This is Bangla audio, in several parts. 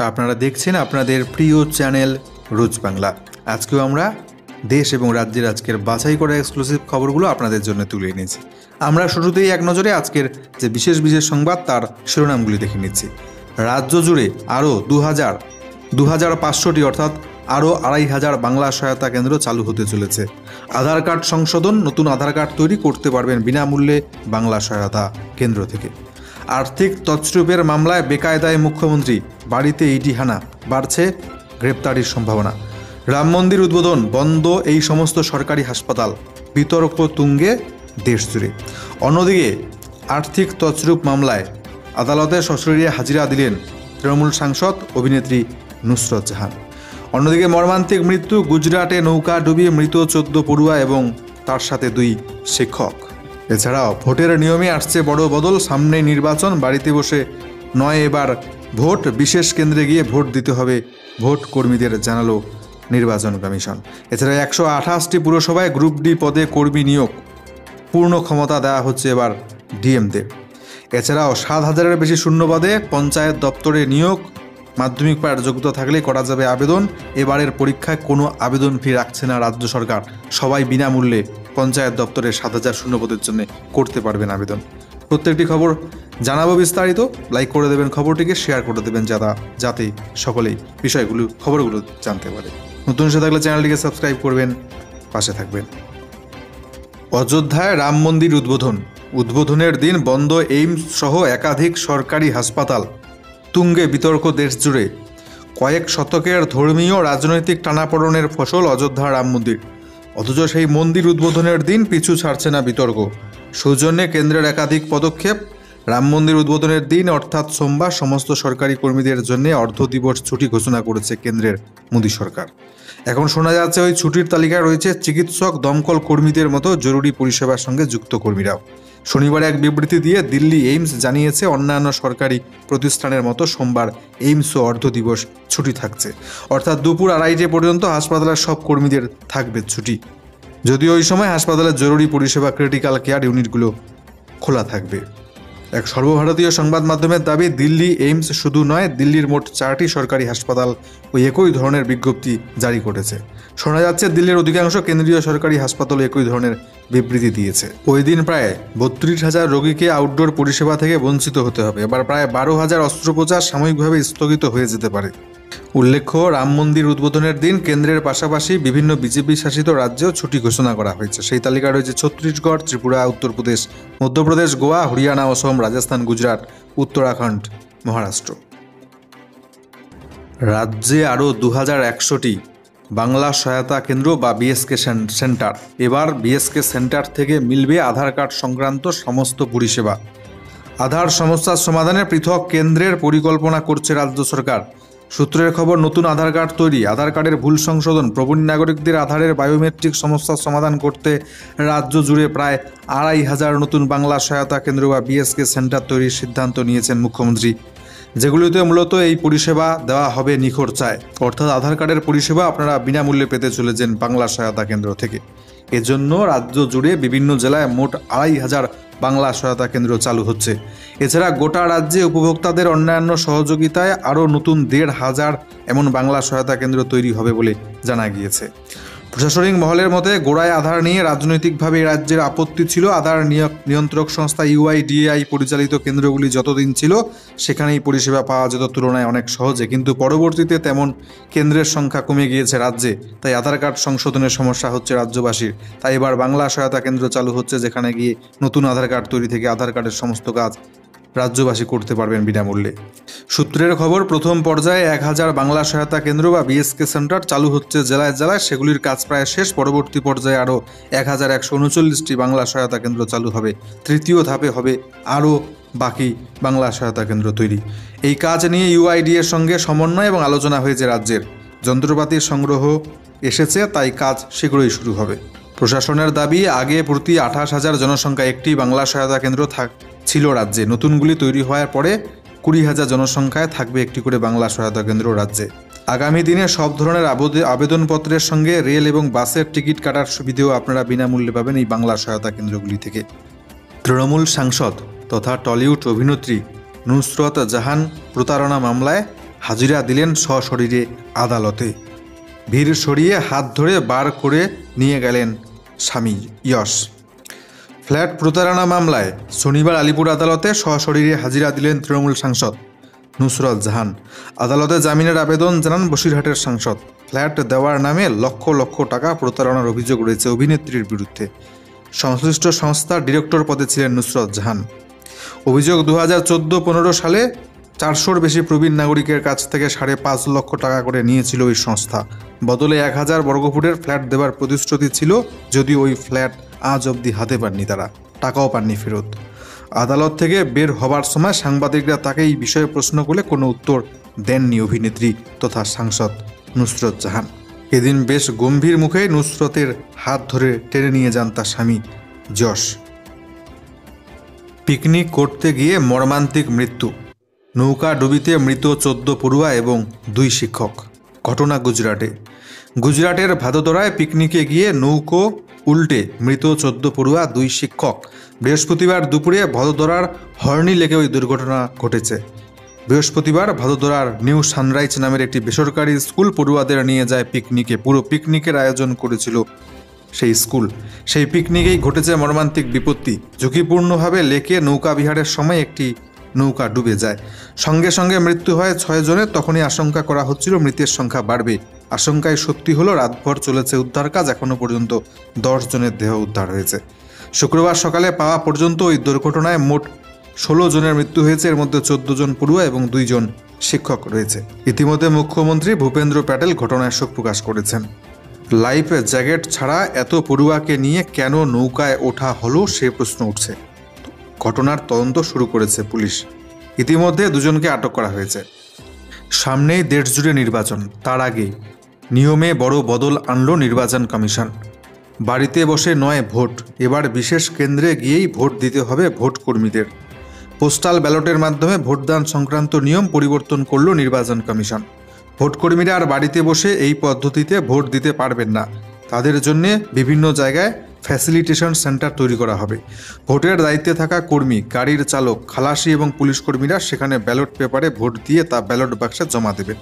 আপনারা দেখছেন আপনাদের প্রিয় চ্যানেল রোজ বাংলা। আজকেও আমরা দেশ এবং রাজ্যের আজকের বাছাই করা এক্সক্লুসিভ খবরগুলো আপনাদের জন্য তুলে এনেছি। আমরা শুরুতেই এক নজরে আজকের যে বিশেষ বিশেষ সংবাদ তার শিরোনামগুলি দেখে নিচ্ছি। রাজ্য জুড়ে আরও 2500টি অর্থাৎ আরও 2500 বাংলা সহায়তা কেন্দ্র চালু হতে চলেছে। আধার কার্ড সংশোধন, নতুন আধার কার্ড তৈরি করতে পারবেন বিনামূল্যে বাংলা সহায়তা কেন্দ্র থেকে। আর্থিক তছরূপের মামলায় বেকায়দায় মুখ্যমন্ত্রী, বাড়িতে ইডি হানা, বাড়ছে গ্রেপ্তারির সম্ভাবনা। রাম মন্দির উদ্বোধন, বন্ধ এই সমস্ত সরকারি হাসপাতাল, বিতর্ক তুঙ্গে দেশ জুড়ে। অন্যদিকে আর্থিক তছরূপ মামলায় আদালতে সশরীরে হাজিরা দিলেন তৃণমূল সাংসদ অভিনেত্রী নুসরত জাহান। অন্যদিকে মর্মান্তিক মৃত্যু, গুজরাটে নৌকা ডুবিয়ে মৃত 14 পড়ুয়া এবং তার সাথে 2 শিক্ষক। এছাড়াও ভোটের নিয়মে আসছে বড় বদল, সামনে নির্বাচন, বাড়িতে বসে নয় এবার ভোট, বিশেষ কেন্দ্রে গিয়ে ভোট দিতে হবে ভোট কর্মীদের, জানালো নির্বাচন কমিশন। এছাড়া 128টি পুরসভায় গ্রুপ ডি পদে কর্মী নিয়োগ, পূর্ণ ক্ষমতা দেওয়া হচ্ছে এবার ডিএমদের। এছাড়াও 7000-এর বেশি শূন্যপদে পঞ্চায়েত দপ্তরে নিয়োগ, মাধ্যমিক পাওয়ার যোগ্যতা থাকলে করা যাবে আবেদন। এবারের পরীক্ষায় কোনো আবেদন ফি রাখছে না রাজ্য সরকার, সবাই বিনামূল্যে পঞ্চায়েত দপ্তরে 7000 শূন্যপদের জন্য করতে পারবেন আবেদন। প্রত্যেকটি খবর জানাবো বিস্তারিত। লাইক করে দেবেন খবরটিকে, শেয়ার করে দেবেন যাতে সকলেই খবরগুলো জানতে পারে। নতুন এসে থাকলে চ্যানেলটিকে সাবস্ক্রাইব করবেন, পাশে থাকবেন। অযোধ্যায় রাম মন্দির উদ্বোধনের দিন বন্ধ এইমস সহ একাধিক সরকারি হাসপাতাল, তুঙ্গে বিতর্ক দেশ জুড়ে। কয়েক শতকের ধর্মীয় রাজনৈতিক টানাপোড়েনের ফসল অযোধ্যা রাম মন্দির, অথচ সেই মন্দির উদ্বোধনের দিন পিছু ছাড়ছে না বিতর্ক। সৌজন্যে কেন্দ্রের একাধিক পদক্ষেপ। রাম মন্দির উদ্বোধনের দিন অর্থাৎ সোমবার সমস্ত সরকারি কর্মীদের জন্য অর্ধ দিবস ছুটি ঘোষণা করেছে কেন্দ্রের মোদী সরকার। এখন শোনা যাচ্ছে ওই ছুটির তালিকায় রয়েছে চিকিৎসক, দমকল কর্মীদের মতো জরুরি পরিষেবার সঙ্গে যুক্ত কর্মীরাও। শনিবার এক বিবৃতি দিয়ে দিল্লি এইমস জানিয়েছে অন্যান্য সরকারি প্রতিষ্ঠানের মতো সোমবার এইমসও অর্ধ দিবস ছুটি থাকছে, অর্থাৎ দুপুর 2:30 পর্যন্ত হাসপাতালের সব কর্মীদের থাকবে ছুটি। যদিও ওই সময় হাসপাতালের জরুরি পরিষেবা ক্রিটিক্যাল কেয়ার ইউনিটগুলো খোলা থাকবে। এক সর্বভারতীয় সংবাদ মাধ্যমের দাবি, দিল্লি এইমস শুধু নয়, দিল্লির মোট 4টি সরকারি হাসপাতাল ওই একই ধরনের বিজ্ঞপ্তি জারি করেছে। শোনা যাচ্ছে দিল্লির অধিকাংশ কেন্দ্রীয় সরকারি হাসপাতাল একই ধরনের বিবৃতি দিয়েছে। ওই দিন প্রায় 32,000 রোগীকে আউটডোর পরিষেবা থেকে বঞ্চিত হতে হবে। এবার প্রায় 12,000 অস্ত্রোপচার সাময়িকভাবে স্থগিত হয়ে যেতে পারে। উল্লেখ্য, রাম মন্দির উদ্বোধনের দিন কেন্দ্রের পাশাপাশি বিভিন্ন বিজেপি শাসিত রাজ্যেও ছুটি ঘোষণা করা হয়েছে। সেই তালিকায় রয়েছে ছত্তিশগড়, ত্রিপুরা, উত্তরপ্রদেশ, মধ্যপ্রদেশ, গোয়া, হরিয়ানা, অসম, রাজস্থান, গুজরাট, উত্তরাখণ্ড, মহারাষ্ট্র। রাজ্যে আরও 2100টি বাংলা সহায়তা কেন্দ্র বা বিএসকে সেন্টার। এবার বিএসকে সেন্টার থেকে মিলবে আধার কার্ড সংক্রান্ত সমস্ত পরিষেবা। আধার সমস্যার সমাধানে পৃথক কেন্দ্রের পরিকল্পনা করছে রাজ্য সরকার। সূত্রের খবর, নতুন আধার কার্ড তৈরি, আধার কার্ডের ভুল সংশোধন, প্রবীণ নাগরিকদের আধারের বায়োমেট্রিক সমস্যার সমাধান করতে রাজ্য জুড়ে প্রায় 2500 নতুন বাংলা সহায়তা কেন্দ্র বা বিএসকে সেন্টার তৈরির সিদ্ধান্ত নিয়েছেন মুখ্যমন্ত্রী, যেগুলিতে মূলত এই পরিষেবা দেওয়া হবে নিখরচায়, অর্থাৎ আধার কার্ডের পরিষেবা আপনারা বিনামূল্যে পেতে চলেছেন বাংলা সহায়তা কেন্দ্র থেকে। এজন্য রাজ্য জুড়ে বিভিন্ন জেলায় মোট 2500 বাংলা সহায়তা কেন্দ্র চালু হচ্ছে। এছাড়া গোটা রাজ্যে উপভোক্তাদের অন্যান্য সহযোগিতায় আরও নতুন 1,500 এমন বাংলা সহায়তা কেন্দ্র তৈরি হবে বলে জানা গিয়েছে। প্রশাসনিক মহলের মতে, গোড়ায় আধার নিয়ে রাজনৈতিকভাবে রাজ্যের আপত্তি ছিল। আধার নিয়ন্ত্রক সংস্থা ইউআইডিএআই পরিচালিত কেন্দ্রগুলি যতদিন ছিল সেখানেই পরিষেবা পাওয়া যেত তুলনায় অনেক সহজে, কিন্তু পরবর্তীতে তেমন কেন্দ্রের সংখ্যা কমে গিয়েছে রাজ্যে, তাই আধার কার্ড সংশোধনের সমস্যা হচ্ছে রাজ্যবাসীর। তাই এবার বাংলা সহায়তা কেন্দ্র চালু হচ্ছে, যেখানে গিয়ে নতুন আধার কার্ড তৈরি থেকে আধার কার্ডের সমস্ত কাজ রাজ্যবাসী করতে পারবেন বিনামূল্যে। সূত্রের খবর, প্রথম পর্যায়ে 1000 বাংলা সহায়তা কেন্দ্র বা বিএসকে সেন্টার চালু হচ্ছে জেলায় জেলায়, সেগুলির কাজ প্রায় শেষ। পরবর্তী পর্যায়ে আরও 1139টি বাংলা সহায়তা কেন্দ্র চালু হবে। তৃতীয় ধাপে হবে আরও বাকি বাংলা সহায়তা কেন্দ্র তৈরি। এই কাজ নিয়ে ইউআইডিএর সঙ্গে সমন্বয় এবং আলোচনা হয়েছে রাজ্যের। যন্ত্রপাতির সংগ্রহ এসেছে, তাই কাজ শীঘ্রই শুরু হবে। প্রশাসনের দাবি, আগে প্রতি 28,000 জনসংখ্যা একটি বাংলা সহায়তা কেন্দ্র ছিল রাজ্যে। নতুনগুলি তৈরি হওয়ার পরে 20,000 জনসংখ্যায় থাকবে একটি করে বাংলা সহায়তা কেন্দ্র রাজ্যে। আগামী দিনে সব ধরনের আবেদনপত্রের সঙ্গে রেল এবং বাসের টিকিট কাটার সুবিধাও আপনারা বিনামূল্যে পাবেন এই বাংলা সহায়তা কেন্দ্রগুলি থেকে। তৃণমূল সাংসদ তথা টলিউড অভিনেত্রী নুসরত জাহান প্রতারণা মামলায় হাজিরা দিলেন সশরীরে আদালতে। ভিড় সরিয়ে হাত ধরে বার করে নিয়ে গেলেন স্বামী যশ। ফ্ল্যাট প্রতারণা মামলায় শনিবার আলিপুর আদালতে সশরীরে হাজিরা দিলেন তৃণমূল সাংসদ নুসরত জাহান। আদালতে জামিনের আবেদন জানান বসিরহাটের সাংসদ। ফ্ল্যাট দেওয়ার নামে লক্ষ লক্ষ টাকা প্রতারণার অভিযোগ রয়েছে অভিনেত্রীর বিরুদ্ধে। সংশ্লিষ্ট সংস্থার ডিরেক্টর পদে ছিলেন নুসরত জাহান। অভিযোগ 2014-15 সালে 400-র বেশি প্রবীণ নাগরিকের কাছ থেকে 5.5 লক্ষ টাকা করে নিয়েছিল ওই সংস্থা। বদলে 1000 বর্গফুটের ফ্ল্যাট দেওয়ার প্রতিশ্রুতি ছিল, যদিও ওই ফ্ল্যাট আজ অবধি হাতে পাননি তারা, টাকাও পাননি ফেরত। আদালত থেকে বের হবার সময় সাংবাদিকরা তাকে এই বিষয়ে প্রশ্ন করলে কোনো উত্তর দেননি অভিনেত্রী তথা সাংসদ নুসরত জাহান। এদিন বেশ গম্ভীর মুখে নুসরতের হাত ধরে টেনে নিয়ে যান তার স্বামী যশ। পিকনিক করতে গিয়ে মর্মান্তিক মৃত্যু। নৌকা ডুবিতে মৃত 14 পড়ুয়া এবং 2 শিক্ষক। ঘটনা গুজরাটের ভাদোদরায় পিকনিকে গিয়ে নৌকো উল্টে মৃত 14 পড়ুয়া 2 শিক্ষক। বৃহস্পতিবার দুপুরে ভাদোদরার হর্নি লেকে ওই দুর্ঘটনা ঘটেছে। বৃহস্পতিবার ভাদোদরার নিউ সানরাইজ নামের একটি বেসরকারি স্কুল পড়ুয়াদের নিয়ে যায় পিকনিকে। পুরো পিকনিকের আয়োজন করেছিল সেই স্কুল। সেই পিকনিকেই ঘটেছে মর্মান্তিক বিপত্তি। ঝুঁকিপূর্ণভাবে লেকে নৌকা বিহারের সময় একটি নৌকা ডুবে যায়। সঙ্গে সঙ্গে মৃত্যু হয় 6 জনের। তখনই আশঙ্কা করা হচ্ছিল মৃতের সংখ্যা বাড়বে। আশঙ্কায় সত্যি হলো, রাতভর চলেছে উদ্ধার কাজ। এখনও পর্যন্ত 10 জনের দেহ উদ্ধার হয়েছে। শুক্রবার সকালে পাওয়া পর্যন্ত ওই দুর্ঘটনায় মোট 16 জনের মৃত্যু হয়েছে। এর মধ্যে 14 জন পড়ুয়া এবং 2 জন শিক্ষক রয়েছে। ইতিমধ্যে মুখ্যমন্ত্রী ভূপেন্দ্র প্যাটেল ঘটনায় শোক প্রকাশ করেছেন। লাইফ জ্যাকেট ছাড়া এত পড়ুয়াকে নিয়ে কেন নৌকায় ওঠা হলো সে প্রশ্ন উঠছে। ঘটনার তদন্ত শুরু করেছে পুলিশ। ইতিমধ্যে 2 জনকে আটক করা হয়েছে। সামনেই দেশ জুড়ে নির্বাচন। তার আগে নিয়মে বড় বদল আনল নির্বাচন কমিশন। বাড়িতে বসে নয় ভোট, এবার বিশেষ কেন্দ্রে গিয়েই ভোট দিতে হবে ভোট কর্মীদের। পোস্টাল ব্যালটের মাধ্যমে ভোটদান সংক্রান্ত নিয়ম পরিবর্তন করল নির্বাচন কমিশন। ভোটকর্মীরা আর বাড়িতে বসে এই পদ্ধতিতে ভোট দিতে পারবেন না। তাদের জন্য বিভিন্ন জায়গায় ফ্যাসিলিটেশন সেন্টার তৈরি করা হবে। ভোটের দায়িত্বে থাকা কর্মী, গাড়ির চালক, খালাসি এবং পুলিশ কর্মীরা সেখানে ব্যালট পেপারে ভোট দিয়ে তা ব্যালট বাক্সে জমা দেবেন।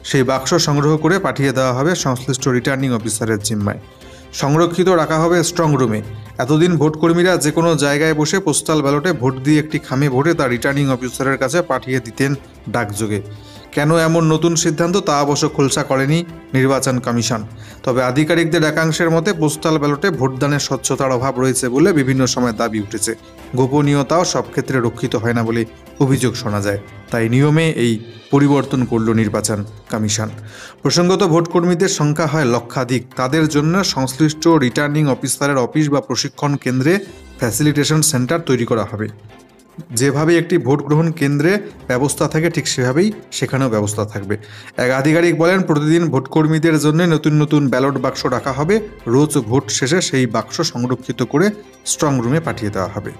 সেই বাক্স সংগ্রহ করে পাঠিয়ে দেওয়া হবে সংশ্লিষ্ট রিটার্নিং অফিসারের জিম্মায়। সংরক্ষিত রাখা হবে স্ট্রং রুমে। এতদিন ভোটকর্মীরা যে কোনো জায়গায় বসে পোস্টাল ব্যালটে ভোট দিয়ে একটি খামে ভোটে তা রিটার্নিং অফিসারের কাছে পাঠিয়ে দিতেন ডাকযোগে। কেন এমন নতুন সিদ্ধান্ত তা অবশ্য খোলসা করেনি নির্বাচন কমিশন। তবে আধিকারিকদের একাংশের মতে পোস্টাল ব্যালটে ভোটদানের স্বচ্ছতার অভাব রয়েছে বলে বিভিন্ন সময় দাবি উঠেছে। গোপনীয়তাও সব ক্ষেত্রে রক্ষিত হয় না বলে অভিযোগ শোনা যায়। তাই নিয়মে এই পরিবর্তন করল নির্বাচন কমিশন। প্রসঙ্গত ভোটকর্মীদের সংখ্যা হয় লক্ষাধিক। তাদের জন্য সংশ্লিষ্ট রিটার্নিং অফিসারের অফিস বা প্রশিক্ষণ কেন্দ্রে ফ্যাসিলিটেশন সেন্টার তৈরি করা হবে। যেভাবে একটি ভোট গ্রহণ কেন্দ্রে ব্যবস্থা থাকে ঠিক সেভাবেই সেখানেও ব্যবস্থা থাকবে। এক আধিকারিক বলেন, প্রতিদিন ভোটকর্মীদের জন্য নতুন নতুন ব্যালট বাক্স রাখা হবে। রোজ ভোট শেষে সেই বাক্স সংরক্ষিত করে স্ট্রং রুমে পাঠিয়ে দেওয়া হবে।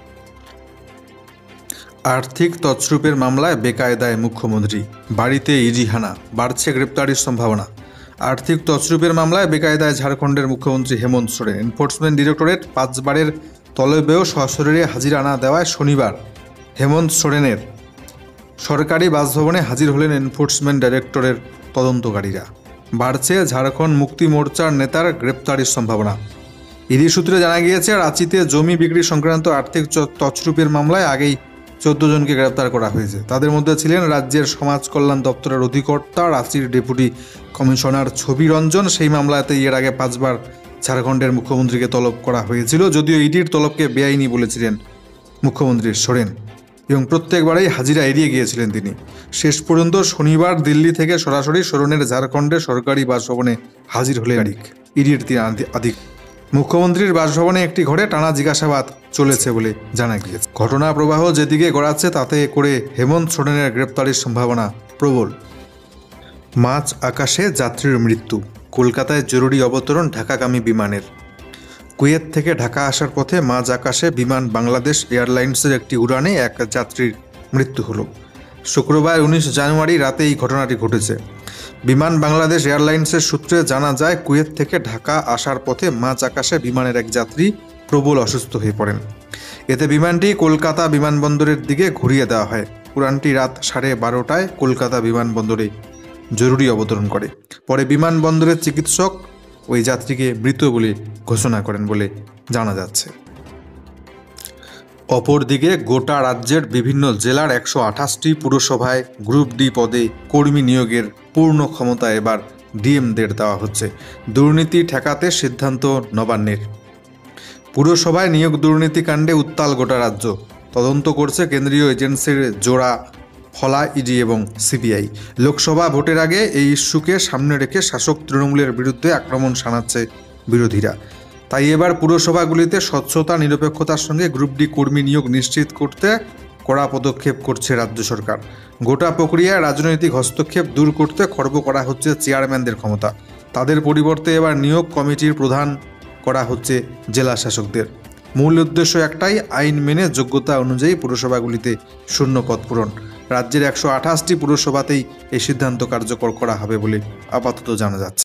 আর্থিক তছরূপের মামলায় বেকায়দায় মুখ্যমন্ত্রী, বাড়িতে ইডি হানা, বাড়ছে গ্রেপ্তারির সম্ভাবনা। আর্থিক তছরূপের মামলায় বেকায়দায় ঝাড়খণ্ডের মুখ্যমন্ত্রী হেমন্ত সোরেন। এনফোর্সমেন্ট ডিরেক্টরেট 5 বারের তলবেও সশরীরে হাজিরা না দেওয়ায় শনিবার হেমন্ত সোরেনের সরকারি বাসভবনে হাজির হলেন এনফোর্সমেন্ট ডাইরেক্টরের তদন্তকারীরা। বাড়ছে ঝাড়খণ্ড মুক্তি মোর্চার নেতার গ্রেপ্তারির সম্ভাবনা। ইডি সূত্রে জানা গিয়েছে, রাঁচিতে জমি বিক্রি সংক্রান্ত আর্থিক তছরূপের মামলায় আগেই 14 জনকে গ্রেপ্তার করা হয়েছে। তাদের মধ্যে ছিলেন রাজ্যের সমাজ কল্যাণ দপ্তরের অধিকর্তা, রাঁচির ডেপুটি কমিশনার ছবি রঞ্জন। সেই মামলাতে এর আগে 5 বার ঝাড়খণ্ডের মুখ্যমন্ত্রীকে তলব করা হয়েছিল, যদিও ইডির তলবকে বেআইনি বলেছিলেন মুখ্যমন্ত্রী সোরেন এবং প্রত্যেকবারেই হাজিরা এড়িয়ে গিয়েছিলেন তিনি। শেষ পর্যন্ত শনিবার দিল্লি থেকে সরাসরি সোরেনের ঝাড়খণ্ডের সরকারি বাসভবনে হাজির হলেন ইডির 3 আধিকারিক। মুখ্যমন্ত্রীর বাসভবনে একটি ঘরে টানা জিজ্ঞাসাবাদ চলেছে বলে জানা গিয়েছে। ঘটনা প্রবাহ যেদিকে গড়াচ্ছে তাতে করে হেমন্ত সোরেনের গ্রেপ্তারির সম্ভাবনা প্রবল। মাঝ আকাশে যাত্রীর মৃত্যু। কলকাতায় জরুরি অবতরণ ঢাকাগামী বিমানের। কুয়েত থেকে ঢাকা আসার পথে মাঝ আকাশে বিমান বাংলাদেশ এয়ারলাইন্সের একটি উড়ানে এক যাত্রীর মৃত্যু হলো। শুক্রবার 19 জানুয়ারি রাতে এই ঘটনাটি ঘটেছে। বিমান বাংলাদেশ এয়ারলাইন্সের সূত্রে জানা যায়, কুয়েত থেকে ঢাকা আসার পথে মাঝ আকাশে বিমানের এক যাত্রী প্রবল অসুস্থ হয়ে পড়েন। এতে বিমানটি কলকাতা বিমানবন্দরের দিকে ঘুরিয়ে দেওয়া হয়। উড়ানটি রাত 12:30টায় কলকাতা বিমানবন্দরে জরুরি অবতরণ করে। পরে বিমানবন্দরের চিকিৎসক ওই যাত্রীকে মৃত বলে ঘোষণা করেন বলে জানা যাচ্ছে। অপরদিকে গোটা রাজ্যের বিভিন্ন জেলার 128টি পুরসভায় গ্রুপ ডি পদে কর্মী নিয়োগের পূর্ণ ক্ষমতা এবার ডিএমদের দেওয়া হচ্ছে। দুর্নীতি ঠেকাতে সিদ্ধান্ত নবান্নের। পুরসভায় নিয়োগ দুর্নীতিকাণ্ডে উত্তাল গোটা রাজ্য। তদন্ত করছে কেন্দ্রীয় এজেন্সির জোড়া ফলা ইডি এবং সিবিআই। লোকসভা ভোটের আগে এই ইস্যুকে সামনে রেখে শাসক তৃণমূলের বিরুদ্ধে আক্রমণ শানাচ্ছে বিরোধীরা। তাই এবার পুরসভাগুলিতে স্বচ্ছতা নিরপেক্ষতার সঙ্গে গ্রুপ ডি কর্মী নিয়োগ নিশ্চিত করতে কড়া পদক্ষেপ করছে রাজ্য সরকার। গোটা প্রক্রিয়ায় রাজনৈতিক হস্তক্ষেপ দূর করতে খর্ব করা হচ্ছে চেয়ারম্যানদের ক্ষমতা। তাদের পরিবর্তে এবার নিয়োগ কমিটির প্রধান করা হচ্ছে জেলা শাসকদের। মূল উদ্দেশ্য একটাই, আইন মেনে যোগ্যতা অনুযায়ী পুরসভাগুলিতে শূন্য পদ পূরণ। রাজ্যের 128টি পুরসভাতেই এই সিদ্ধান্ত কার্যকর করা হবে বলে আপাতত জানা যাচ্ছে।